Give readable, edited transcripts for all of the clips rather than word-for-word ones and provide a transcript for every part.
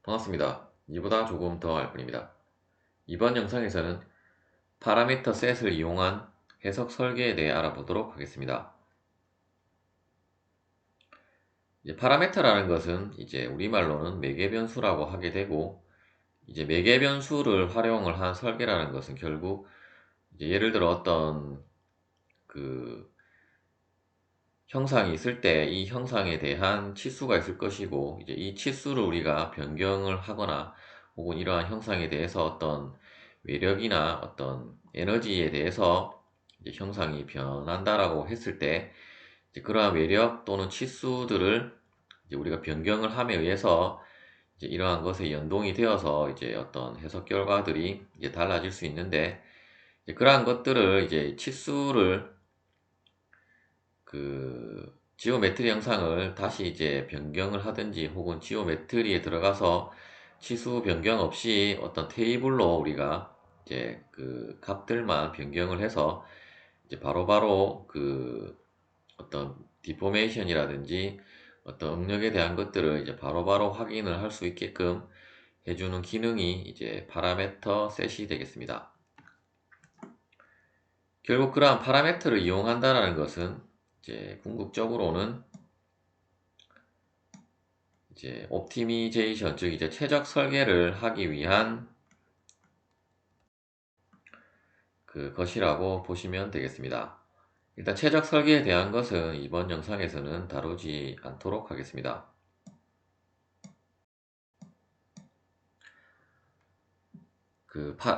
반갑습니다. 이보다 조금 더 알 뿐입니다. 이번 영상에서는 파라미터 셋을 이용한 해석 설계에 대해 알아보도록 하겠습니다. 파라미터라는 것은 우리말로는 매개변수라고 하게 되고, 매개변수를 활용을 한 설계라는 것은 결국 예를 들어 어떤 그 형상이 있을 때 이 형상에 대한 치수가 있을 것이고, 이 치수를 우리가 변경을 하거나 혹은 이러한 형상에 대해서 어떤 외력이나 어떤 에너지에 대해서 형상이 변한다라고 했을 때, 그러한 외력 또는 치수들을 우리가 변경을 함에 의해서 이러한 것에 연동이 되어서 어떤 해석 결과들이 달라질 수 있는데, 그러한 것들을 치수를 지오메트리 형상을 다시 변경을 하든지 혹은 지오메트리에 들어가서 치수 변경 없이 어떤 테이블로 우리가 값들만 변경을 해서 바로바로 어떤 디포메이션이라든지 어떤 응력에 대한 것들을 바로바로 확인을 할 수 있게끔 해주는 기능이 파라메터 셋이 되겠습니다. 결국 그러한 파라메터를 이용한다는 것은 궁극적으로는 옵티미제이션, 즉 최적 설계를 하기 위한 것이라고 보시면 되겠습니다. 일단 최적 설계에 대한 것은 이번 영상에서는 다루지 않도록 하겠습니다.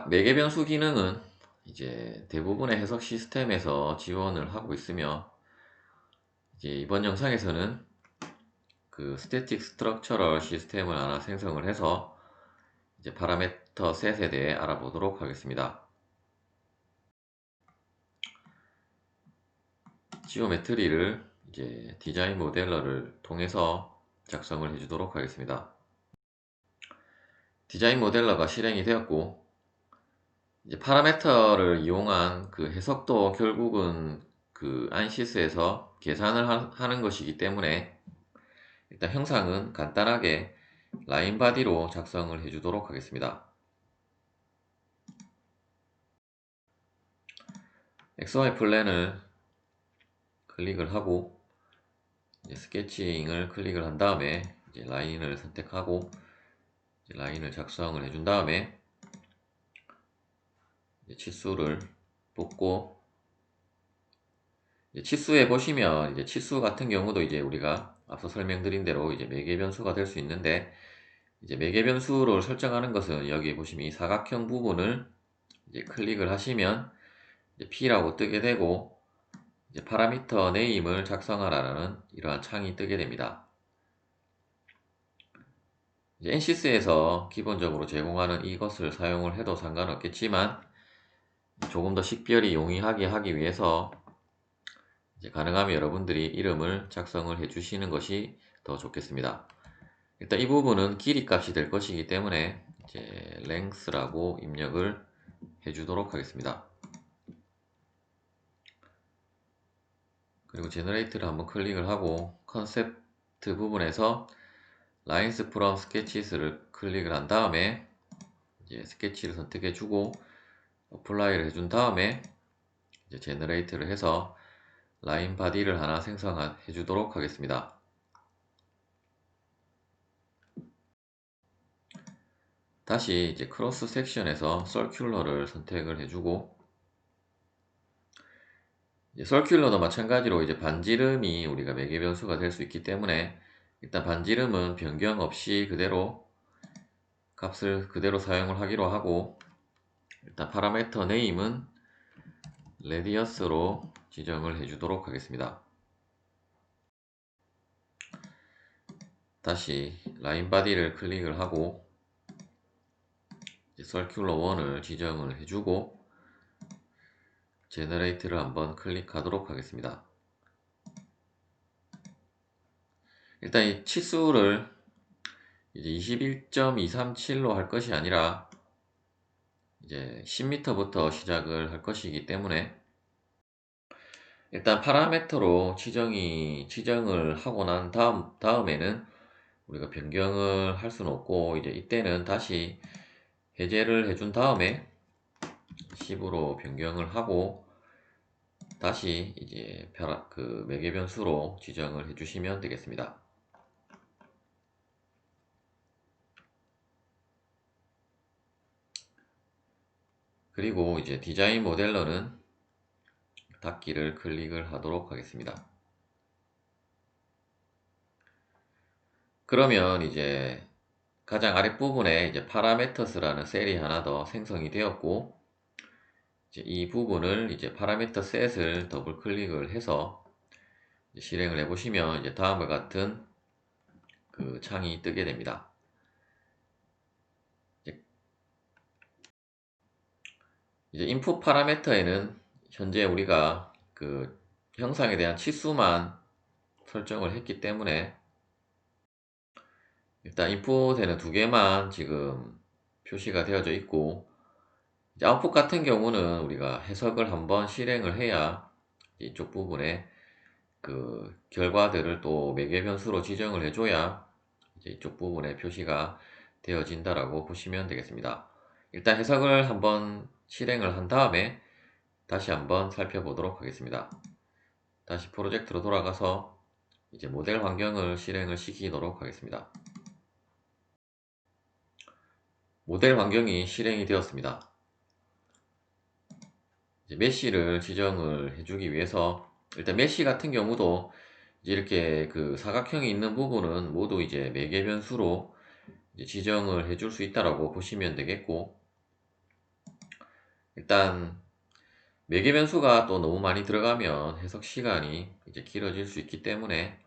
매개변수 기능은 대부분의 해석 시스템에서 지원을 하고 있으며, 이번 영상에서는 스태틱 스트럭처럴 시스템을 하나 생성을 해서 파라미터 셋에 대해 알아보도록 하겠습니다. 지오메트리를 디자인 모델러를 통해서 작성을 해주도록 하겠습니다. 디자인 모델러가 실행이 되었고, 파라미터를 이용한 해석도 결국은 안시스에서 계산을 하는 것이기 때문에 일단 형상은 간단하게 라인 바디로 작성을 해주도록 하겠습니다. XY 플랜을 클릭을 하고 스케치잉을 클릭을 한 다음에 라인을 선택하고 라인을 작성을 해준 다음에 치수를 뽑고, 치수에 보시면 치수 같은 경우도 우리가 앞서 설명드린 대로 매개변수가 될 수 있는데, 매개변수를 설정하는 것은 여기 보시면 이 사각형 부분을 클릭을 하시면 P라고 뜨게 되고, 파라미터 네임을 작성하라는 이러한 창이 뜨게 됩니다. NCS에서 기본적으로 제공하는 이것을 사용을 해도 상관없겠지만, 조금 더 식별이 용이하게 하기 위해서 가능하면 여러분들이 이름을 작성을 해 주시는 것이 더 좋겠습니다. 일단 이 부분은 길이 값이 될 것이기 때문에 length라고 입력을 해 주도록 하겠습니다. 그리고 제너레이트를 한번 클릭을 하고 컨셉트 부분에서 lines from sketches를 클릭을 한 다음에 스케치를 선택해 주고 어플라이를 해준 다음에 제너레이트를 해서 라인 바디를 하나 생성해 주도록 하겠습니다. 다시 크로스 섹션에서 서큘러를 선택을 해주고, 서큘러도 마찬가지로 반지름이 우리가 매개변수가 될 수 있기 때문에 일단 반지름은 변경 없이 그대로 값을 그대로 사용을 하기로 하고, 일단 파라미터 네임은 레디어스로 지정을 해주도록 하겠습니다. 다시 라인 바디를 클릭을 하고 서큘러 1을 지정을 해주고 제너레이트를 한번 클릭하도록 하겠습니다. 일단 이 치수를 21.237로 할 것이 아니라 10m부터 시작을 할 것이기 때문에 일단 파라미터로 지정을 하고 난 다음에는 우리가 변경을 할 수는 없고, 이제 이때는 다시 해제를 해준 다음에 10으로 변경을 하고 다시 이제 그 매개 변수로 지정을 해주시면 되겠습니다. 그리고 이제 디자인 모델러는 닫기를 클릭을 하도록 하겠습니다. 그러면 이제 가장 아랫부분에 이제 파라메터스라는 셀이 하나 더 생성이 되었고, 이제 이 부분을 이제 파라미터 셋을 더블 클릭을 해서 실행을 해 보시면 이제 다음과 같은 그 창이 뜨게 됩니다. 이제 인풋 파라미터에는 현재 우리가 그 형상에 대한 치수만 설정을 했기 때문에 일단 인풋에는 두 개만 지금 표시가 되어져 있고, 이제 아웃풋 같은 경우는 우리가 해석을 한번 실행을 해야 이쪽 부분에 그 결과들을 또 매개 변수로 지정을 해줘야 이제 이쪽 부분에 표시가 되어진다라고 보시면 되겠습니다. 일단 해석을 한번 실행을 한 다음에 다시 한번 살펴보도록 하겠습니다. 다시 프로젝트로 돌아가서 이제 모델 환경을 실행을 시키도록 하겠습니다. 모델 환경이 실행이 되었습니다. 이제 메쉬를 지정을 해주기 위해서 일단 메쉬 같은 경우도 이제 이렇게 그 사각형이 있는 부분은 모두 이제 매개 변수로 이제 지정을 해줄 수 있다라고 보시면 되겠고, 일단 매개 변수가 또 너무 많이 들어가면 해석 시간이 이제 길어질 수 있기 때문에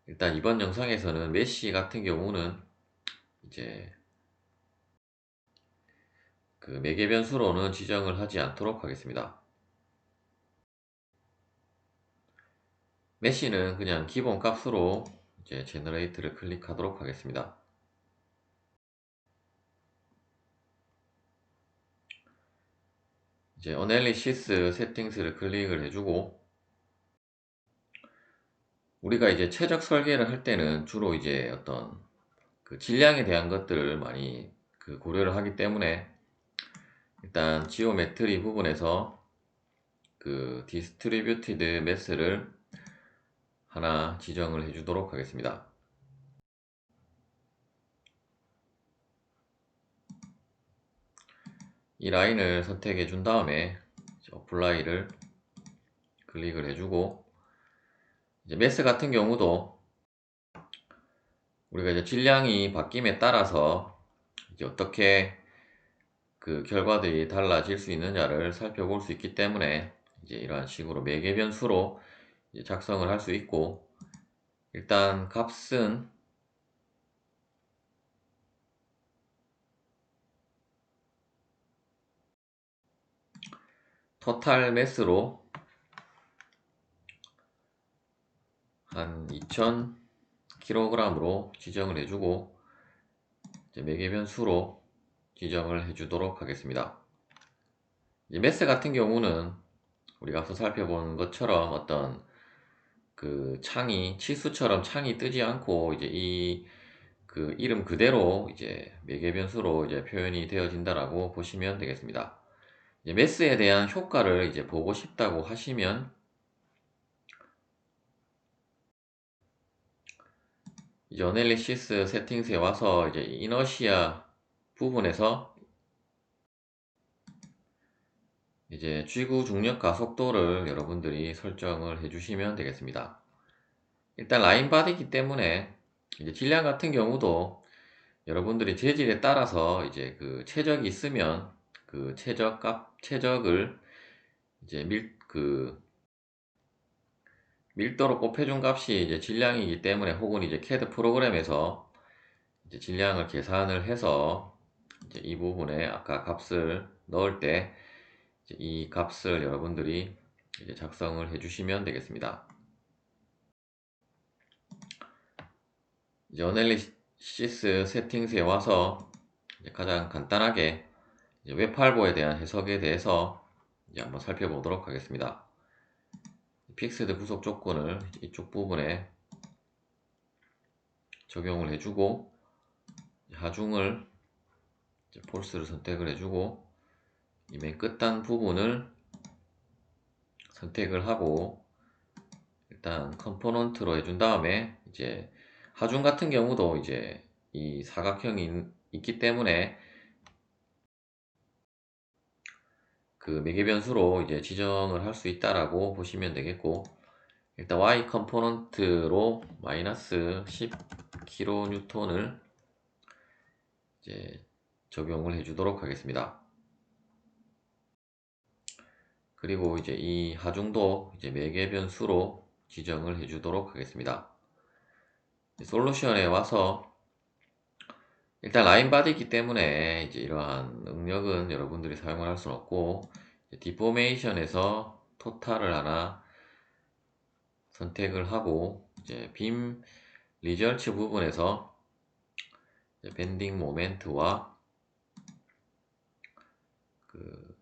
일단 이번 영상에서는 메쉬 같은 경우는 이제 그 매개 변수로는 지정을 하지 않도록 하겠습니다. 메쉬는 그냥 기본 값으로 이제 제너레이트를 클릭하도록 하겠습니다. 이제 어널리시스 세팅스를 클릭을 해주고, 우리가 이제 최적 설계를 할 때는 주로 이제 어떤 그 질량에 대한 것들을 많이 그 고려를 하기 때문에 일단 지오메트리 부분에서 그 디스트리뷰티드 매스를 하나 지정을 해주도록 하겠습니다. 이 라인을 선택해 준 다음에 어플라이를 클릭을 해주고, 이제 매스 같은 경우도 우리가 이제 질량이 바뀜에 따라서 이제 어떻게 그 결과들이 달라질 수 있느냐를 살펴볼 수 있기 때문에 이제 이러한 식으로 매개 변수로 작성을 할 수 있고, 일단 값은 토탈 매스로 한 2000kg으로 지정을 해주고 이제 매개 변수로 지정을 해주도록 하겠습니다. 이제 매스 같은 경우는 우리가 앞서 살펴본 것처럼 어떤 그 창이 치수처럼 창이 뜨지 않고 이제 이 그 이름 그대로 이제 매개 변수로 이제 표현이 되어진다라고 보시면 되겠습니다. 이제 매스에 대한 효과를 이제 보고 싶다고 하시면 이제 어널리시스 세팅스에 와서 이제 이너시아 부분에서 이제 쥐구 중력 가속도를 여러분들이 설정을 해주시면 되겠습니다. 일단 라인 바디이기 때문에 이제 질량 같은 경우도 여러분들이 재질에 따라서 이제 그 최적이 있으면 그 최적을 이제 밀도로 곱해준 값이 이제 질량이기 때문에, 혹은 이제 CAD 프로그램에서 이제 질량을 계산을 해서 이제 이 부분에 아까 값을 넣을 때 이 값을 여러분들이 이제 작성을 해주시면 되겠습니다. 이제 어널리시스 세팅스에 와서 이제 가장 간단하게 이제 웹8고에 대한 해석에 대해서 이제 한번 살펴보도록 하겠습니다. 픽스드 구속 조건을 이쪽 부분에 적용을 해주고 하중을 폴스를 선택을 해주고 이 맨 끝단 부분을 선택을 하고 일단 컴포넌트로 해준 다음에 이제 하중 같은 경우도 이제 이 사각형이 있기 때문에 그 매개 변수로 이제 지정을 할 수 있다라고 보시면 되겠고 일단 Y 컴포넌트로 마이너스 10kN을 이제 적용을 해주도록 하겠습니다. 그리고 이제 이 하중도 이제 매개 변수로 지정을 해주도록 하겠습니다. 솔루션에 와서 일단 라인 바디이기 때문에 이제 이러한 능력은 여러분들이 사용을 할 수는 없고 디포메이션에서 토탈을 하나 선택을 하고 이제 빔 리절츠 부분에서 밴딩 모멘트와 그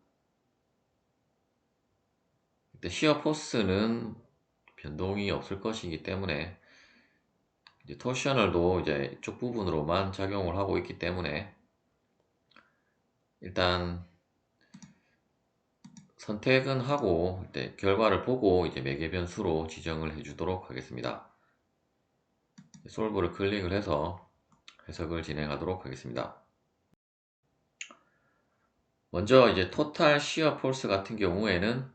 시어 포스는 변동이 없을 것이기 때문에 이제 토셔널도 이제 이쪽 부분으로만 작용을 하고 있기 때문에 일단 선택은 하고 결과를 보고 이제 매개 변수로 지정을 해주도록 하겠습니다. 솔브를 클릭을 해서 해석을 진행하도록 하겠습니다. 먼저 이제 토탈 시어 폴스 같은 경우에는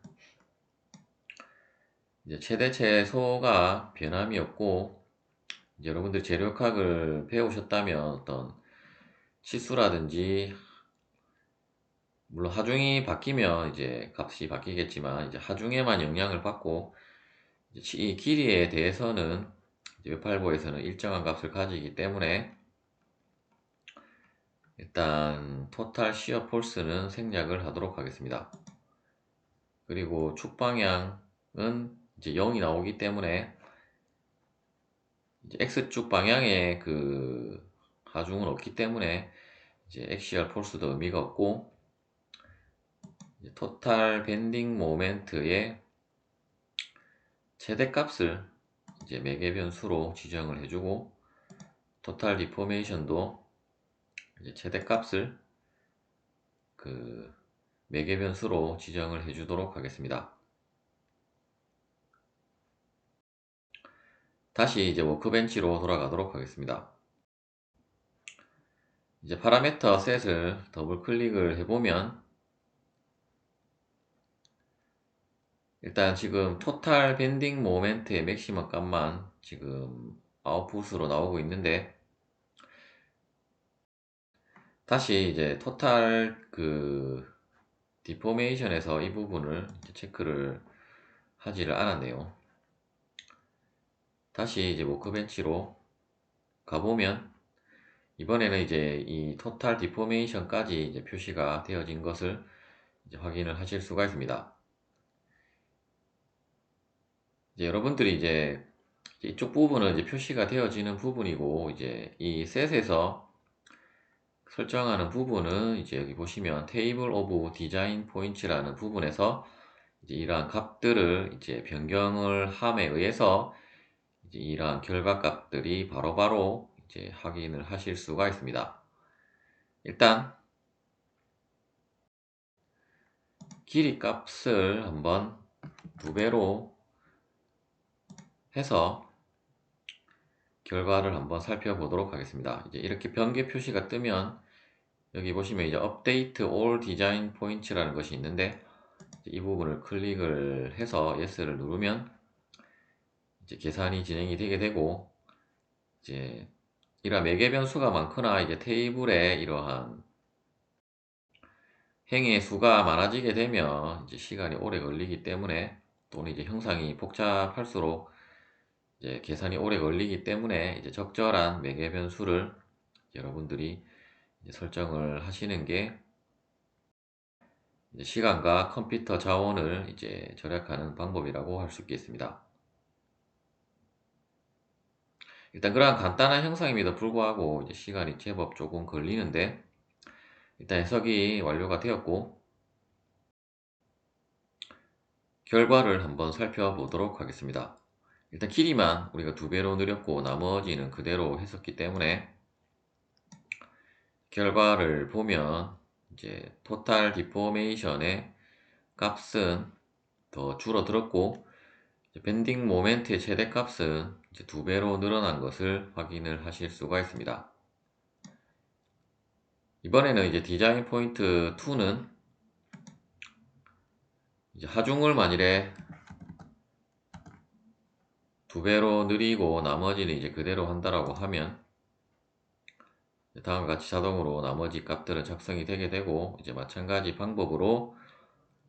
이제 최대 최소가 변함이 없고 이제 여러분들 재료학을 배우셨다면 어떤 치수라든지 물론 하중이 바뀌면 이제 값이 바뀌겠지만 이제 하중에만 영향을 받고 이 길이에 대해서는 웹8보에서는 일정한 값을 가지기 때문에 일단 토탈 시어 폴스는 생략을 하도록 하겠습니다. 그리고 축 방향은 이제 0이 나오기 때문에 이제 X축 방향에 그 하중은 없기 때문에 이제 엑시얼 폴스도 의미가 없고 토탈 밴딩 모멘트의 최대값을 이제 매개 변수로 지정을 해주고 토탈 디포메이션도 이제 최대값을 그 매개 변수로 지정을 해주도록 하겠습니다. 다시 이제 워크벤치로 돌아가도록 하겠습니다. 이제 파라미터 셋을 더블 클릭을 해보면 일단 지금 토탈 밴딩 모멘트의 맥시멈 값만 지금 아웃풋으로 나오고 있는데 다시 이제 토탈 그 디포메이션에서 이 부분을 체크를 하지를 않았네요. 다시 이제 워크벤치로 가보면 이번에는 이제 이 토탈 디포메이션까지 이제 표시가 되어진 것을 이제 확인을 하실 수가 있습니다. 이제 여러분들이 이제 이쪽 부분은 이제 표시가 되어지는 부분이고 이제 이 셋에서 설정하는 부분은 이제 여기 보시면 테이블 오브 디자인 포인트라는 부분에서 이제 이러한 값들을 이제 변경을 함에 의해서 이제 이러한 결과값들이 바로바로 이제 확인을 하실 수가 있습니다. 일단 길이 값을 한번 2배로 해서 결과를 한번 살펴보도록 하겠습니다. 이제 이렇게 변개 표시가 뜨면 여기 보시면 이제 업데이트 올 디자인 포인트라는 것이 있는데 이 부분을 클릭을 해서 yes를 누르면 이제 계산이 진행이 되게 되고 이제 이러한 매개 변수가 많거나 이제 테이블에 이러한 행의 수가 많아지게 되면 이제 시간이 오래 걸리기 때문에 또는 이제 형상이 복잡할수록 이제 계산이 오래 걸리기 때문에 이제 적절한 매개 변수를 여러분들이 이제 설정을 하시는 게 이제 시간과 컴퓨터 자원을 이제 절약하는 방법이라고 할 수 있겠습니다. 일단 그러한 간단한 형상임에도 불구하고 이제 시간이 제법 조금 걸리는데 일단 해석이 완료가 되었고 결과를 한번 살펴보도록 하겠습니다. 일단 길이만 우리가 2배로 늘렸고 나머지는 그대로 했었기 때문에 결과를 보면 이제 토탈 디포메이션의 값은 더 줄어들었고 밴딩 모멘트의 최대값은 이제 2배로 늘어난 것을 확인을 하실 수가 있습니다. 이번에는 이제 디자인 포인트 2는 이제 하중을 만일에 2배로 늘리고 나머지는 이제 그대로 한다라고 하면 다음과 같이 자동으로 나머지 값들은 작성이 되게 되고 이제 마찬가지 방법으로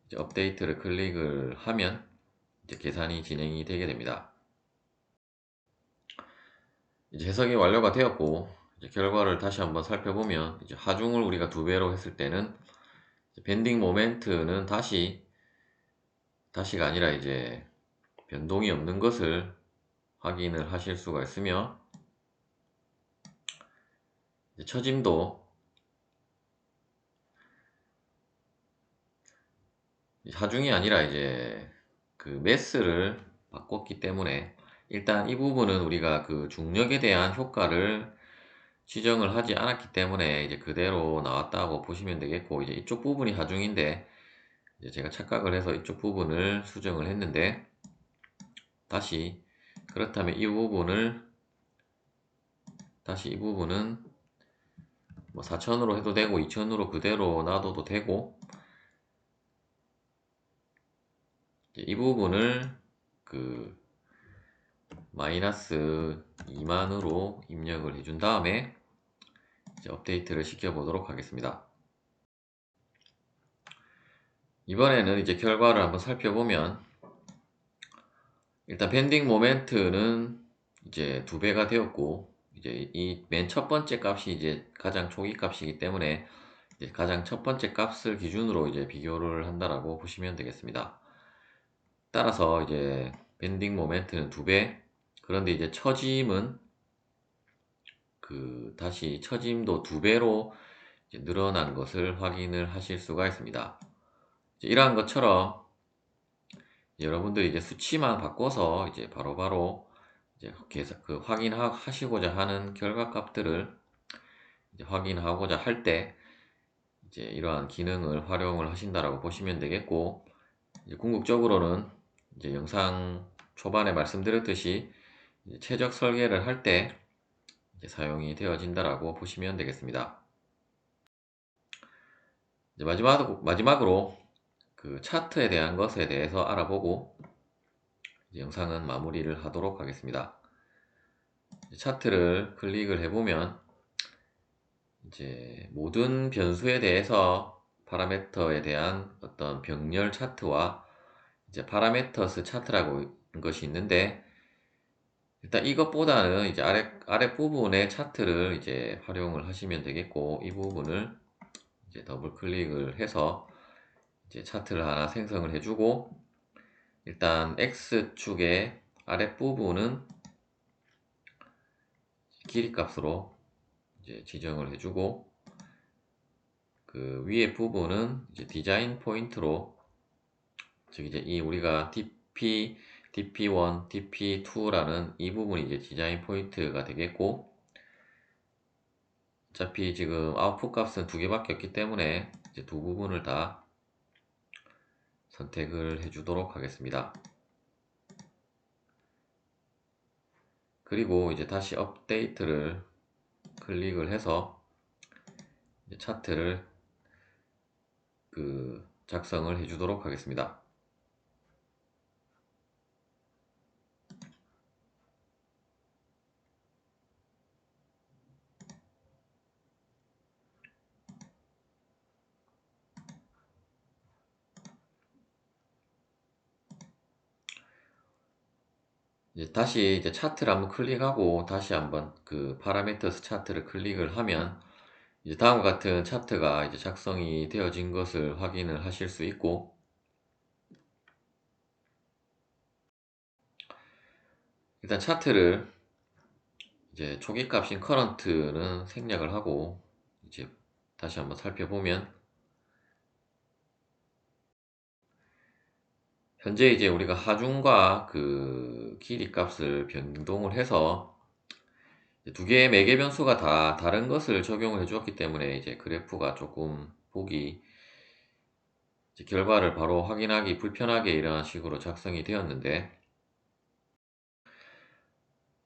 이제 업데이트를 클릭을 하면 이제 계산이 진행이 되게 됩니다. 이제 해석이 완료가 되었고 이제 결과를 다시 한번 살펴보면 이제 하중을 우리가 2배로 했을 때는 밴딩 모멘트는 다시가 아니라 이제 변동이 없는 것을 확인을 하실 수가 있으며 처짐도 하중이 아니라 이제 그 매스를 바꿨기 때문에 일단 이 부분은 우리가 그 중력에 대한 효과를 지정을 하지 않았기 때문에 이제 그대로 나왔다고 보시면 되겠고 이제 이쪽 부분이 하중인데 이제 제가 착각을 해서 이쪽 부분을 수정을 했는데 다시 그렇다면 이 부분은 뭐 4000으로 해도 되고 2000으로 그대로 놔둬도 되고 이 부분을 그 마이너스 2만으로 입력을 해준 다음에 이제 업데이트를 시켜 보도록 하겠습니다. 이번에는 이제 결과를 한번 살펴보면 일단 밴딩 모멘트는 이제 2배가 되었고 이제 이 맨 첫 번째 값이 이제 가장 초기 값이기 때문에 이제 가장 첫 번째 값을 기준으로 이제 비교를 한다라고 보시면 되겠습니다. 따라서 이제 밴딩 모멘트는 2배, 그런데 이제 처짐은 다시 처짐도 2배로 늘어난 것을 확인을 하실 수가 있습니다. 이러한 것처럼 여러분들이 이제 수치만 바꿔서 이제 바로바로 이제 확인하시고자 하는 결과값들을 이제 확인하고자 할 때 이제 이러한 기능을 활용을 하신다라고 보시면 되겠고 이제 궁극적으로는 이제 영상 초반에 말씀드렸듯이 이제 최적 설계를 할 때 사용이 되어진다라고 보시면 되겠습니다. 이제 마지막으로 그 차트에 대한 것에 대해서 알아보고 이제 영상은 마무리를 하도록 하겠습니다. 차트를 클릭을 해보면 이제 모든 변수에 대해서 파라미터에 대한 어떤 병렬 차트와 이제 파라미터스 차트라고 것이 있는데 일단 이것보다는 이제 아래 부분의 차트를 이제 활용을 하시면 되겠고 이 부분을 이제 더블 클릭을 해서 이제 차트를 하나 생성을 해주고 일단 X축의 아랫부분은 길이 값으로 이제 지정을 해주고 그 위에 부분은 이제 디자인 포인트로 즉 이제 이 우리가 DP, DP1, DP2라는 이 부분이 이제 디자인 포인트가 되겠고 어차피 지금 아웃풋 값은 2개밖에 없기 때문에 이제 두 부분을 다 선택을 해주도록 하겠습니다. 그리고 이제 다시 업데이트를 클릭을 해서 차트를 작성을 해주도록 하겠습니다. 다시 이제 차트를 한번 클릭하고 다시 한번 그 파라미터스 차트를 클릭을 하면 이제 다음과 같은 차트가 이제 작성이 되어진 것을 확인을 하실 수 있고 일단 차트를 이제 초기 값인 current는 생략을 하고 이제 다시 한번 살펴보면 현재 이제 우리가 하중과 그 길이 값을 변동을 해서 두 개의 매개 변수가 다 다른 것을 적용을 해 주었기 때문에 이제 그래프가 조금 보기 이제 결과를 바로 확인하기 불편하게 이런 식으로 작성이 되었는데,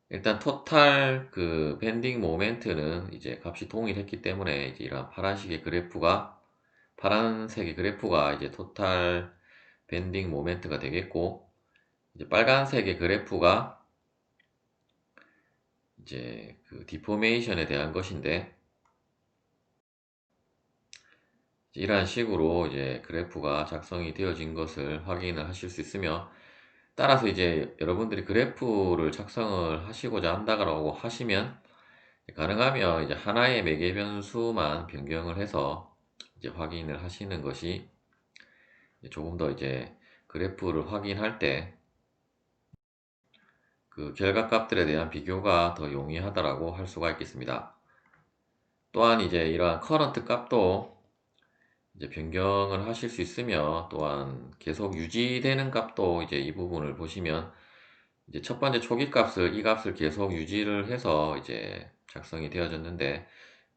일단 토탈 그 밴딩 모멘트는 이제 값이 동일했기 때문에 이제 이런 파란색의 그래프가 이제 토탈 밴딩 모멘트가 되겠고, 이제 빨간색의 그래프가 이제 그 디포메이션에 대한 것인데, 이러한 식으로 이제 그래프가 작성이 되어진 것을 확인을 하실 수 있으며, 따라서 이제 여러분들이 그래프를 작성을 하시고자 한다고 하시면 가능하면 이제 하나의 매개 변수만 변경을 해서 이제 확인을 하시는 것이 조금 더 이제 그래프를 확인할 때 그 결과값들에 대한 비교가 더 용이하다라고 할 수가 있겠습니다. 또한 이제 이러한 커런트 값도 이제 변경을 하실 수 있으며, 또한 계속 유지되는 값도 이제 이 부분을 보시면 이제 첫 번째 초기 값을 이 값을 계속 유지를 해서 이제 작성이 되어졌는데,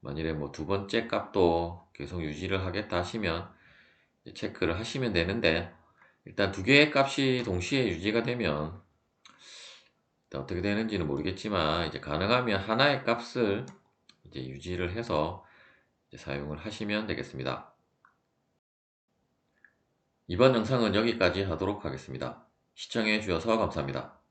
만일에 뭐 두 번째 값도 계속 유지를 하겠다 하시면 체크를 하시면 되는데, 일단 두 개의 값이 동시에 유지가 되면 일단 어떻게 되는지는 모르겠지만 이제 가능하면 하나의 값을 이제 유지를 해서 이제 사용을 하시면 되겠습니다. 이번 영상은 여기까지 하도록 하겠습니다. 시청해 주셔서 감사합니다.